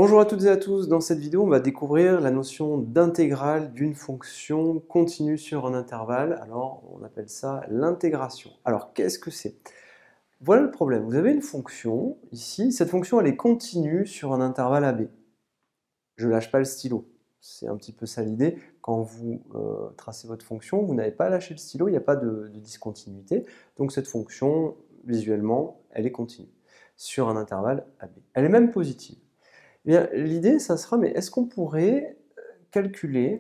Bonjour à toutes et à tous, dans cette vidéo on va découvrir la notion d'intégrale d'une fonction continue sur un intervalle, alors on appelle ça l'intégration. Alors qu'est-ce que c'est? Voilà le problème, vous avez une fonction ici, cette fonction elle est continue sur un intervalle AB. Je ne lâche pas le stylo, c'est un petit peu ça l'idée, quand vous tracez votre fonction, vous n'avez pas lâché le stylo, il n'y a pas de discontinuité, donc cette fonction visuellement elle est continue sur un intervalle AB. Elle est même positive. Eh bien, l'idée, ça sera, mais est-ce qu'on pourrait calculer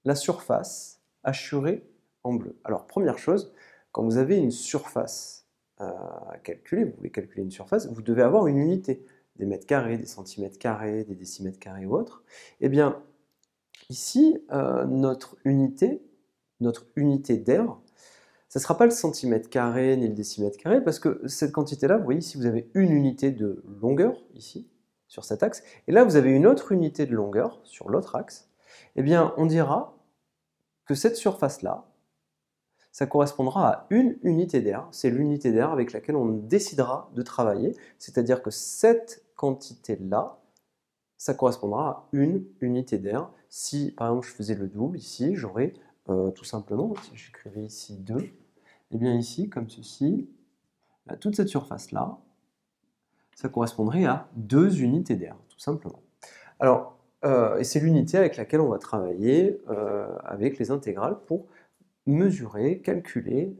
la surface hachurée en bleu? Alors, première chose, quand vous avez une surface à calculer, vous voulez calculer une surface, vous devez avoir une unité, des mètres carrés, des centimètres carrés, des décimètres carrés ou autre. Eh bien, ici, notre unité d'air, ça ne sera pas le centimètre carré ni le décimètre carré, parce que cette quantité-là, vous voyez, ici, vous avez une unité de longueur, ici, sur cet axe, et là, vous avez une autre unité de longueur, sur l'autre axe, eh bien, on dira que cette surface-là, ça correspondra à une unité d'air. C'est l'unité d'air avec laquelle on décidera de travailler, c'est-à-dire que cette quantité-là, ça correspondra à une unité d'air. Si, par exemple, je faisais le double, ici, j'aurais tout simplement, si j'écrivais ici 2, et bien ici, comme ceci, toute cette surface-là, ça correspondrait à 2 unités d'air, tout simplement. Alors, et c'est l'unité avec laquelle on va travailler avec les intégrales pour mesurer, calculer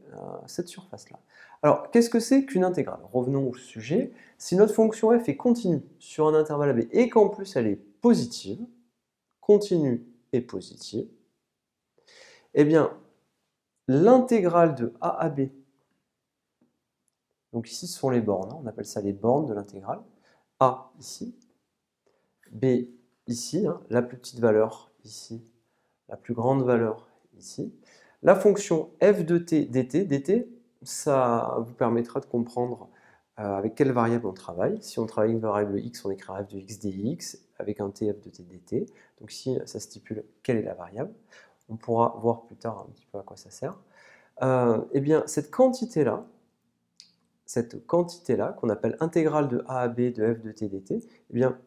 cette surface-là. Alors, qu'est-ce que c'est qu'une intégrale? Revenons au sujet. Si notre fonction f est continue sur un intervalle AB et qu'en plus elle est positive, continue et positive, eh bien, l'intégrale de a à b, donc ici ce sont les bornes, on appelle ça les bornes de l'intégrale, a ici, b ici, la plus petite valeur ici, la plus grande valeur ici. La fonction f de t dt, ça vous permettra de comprendre avec quelle variable on travaille. Si on travaille une variable x, on écrira f de x dx avec un t f de t dt. Donc ici, ça stipule quelle est la variable. On pourra voir plus tard un petit peu à quoi ça sert. Eh bien, cette quantité-là, qu'on appelle intégrale de a à b de f de t dt, eh bien,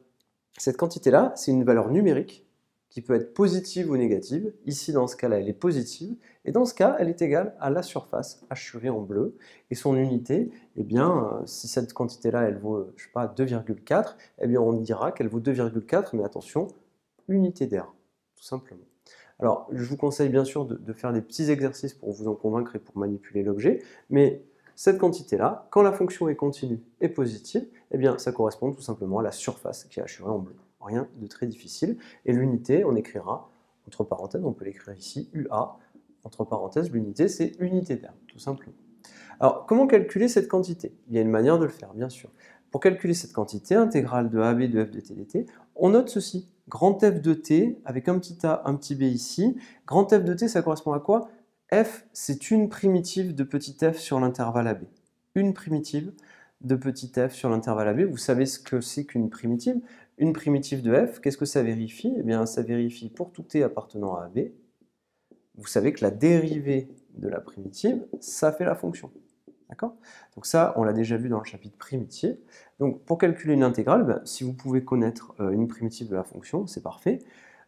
cette quantité-là, c'est une valeur numérique qui peut être positive ou négative. Ici, dans ce cas-là, elle est positive. Et dans ce cas, elle est égale à la surface hachurée en bleu. Et son unité, eh bien, si cette quantité-là, elle vaut, je sais pas, 2,4, eh bien, on dira qu'elle vaut 2,4, mais attention, unité d'air, tout simplement. Alors, je vous conseille bien sûr de faire des petits exercices pour vous en convaincre et pour manipuler l'objet, mais cette quantité-là, quand la fonction est continue et positive, eh bien, ça correspond tout simplement à la surface qui est hachurée en bleu. Rien de très difficile. Et l'unité, on écrira, entre parenthèses, on peut l'écrire ici, UA, entre parenthèses, l'unité, c'est unité d'air, tout simplement. Alors, comment calculer cette quantité? Il y a une manière de le faire, bien sûr. Pour calculer cette quantité, intégrale de AB de f de t dt, on note ceci. Grand F de t, avec un petit a, un petit b ici. Grand F de t, ça correspond à quoi? F, c'est une primitive de petit f sur l'intervalle AB. Une primitive de petit f sur l'intervalle AB. Vous savez ce que c'est qu'une primitive? Une primitive de f, qu'est-ce que ça vérifie? Eh bien, ça vérifie pour tout t appartenant à AB. Vous savez que la dérivée de la primitive, ça fait la fonction. D'accord? Donc ça, on l'a déjà vu dans le chapitre primitif. Donc pour calculer une intégrale, si vous pouvez connaître une primitive de la fonction, c'est parfait.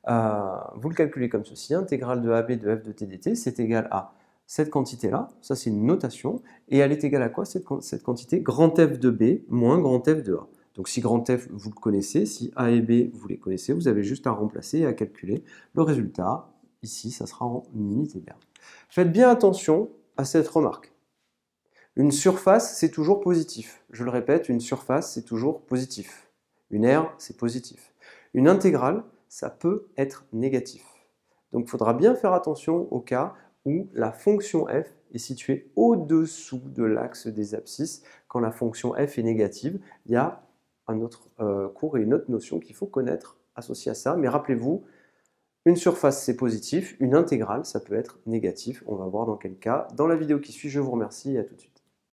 Vous le calculez comme ceci, intégrale de AB de f de t dt, c'est égal à cette quantité-là, ça c'est une notation, et elle est égale à quoi cette quantité? Grand F de B moins grand F de A. Donc si grand F, vous le connaissez, si A et B, vous les connaissez, vous avez juste à remplacer et à calculer le résultat. Ici, ça sera en unité d'air. Faites bien attention à cette remarque. Une surface, c'est toujours positif. Je le répète, une surface, c'est toujours positif. Une aire, c'est positif. Une intégrale, ça peut être négatif. Donc il faudra bien faire attention au cas où la fonction f est située au-dessous de l'axe des abscisses. Quand la fonction f est négative, il y a un autre cours et une autre notion qu'il faut connaître associée à ça. Mais rappelez-vous, une surface, c'est positif. Une intégrale, ça peut être négatif. On va voir dans quel cas. Dans la vidéo qui suit, je vous remercie et à tout de suite.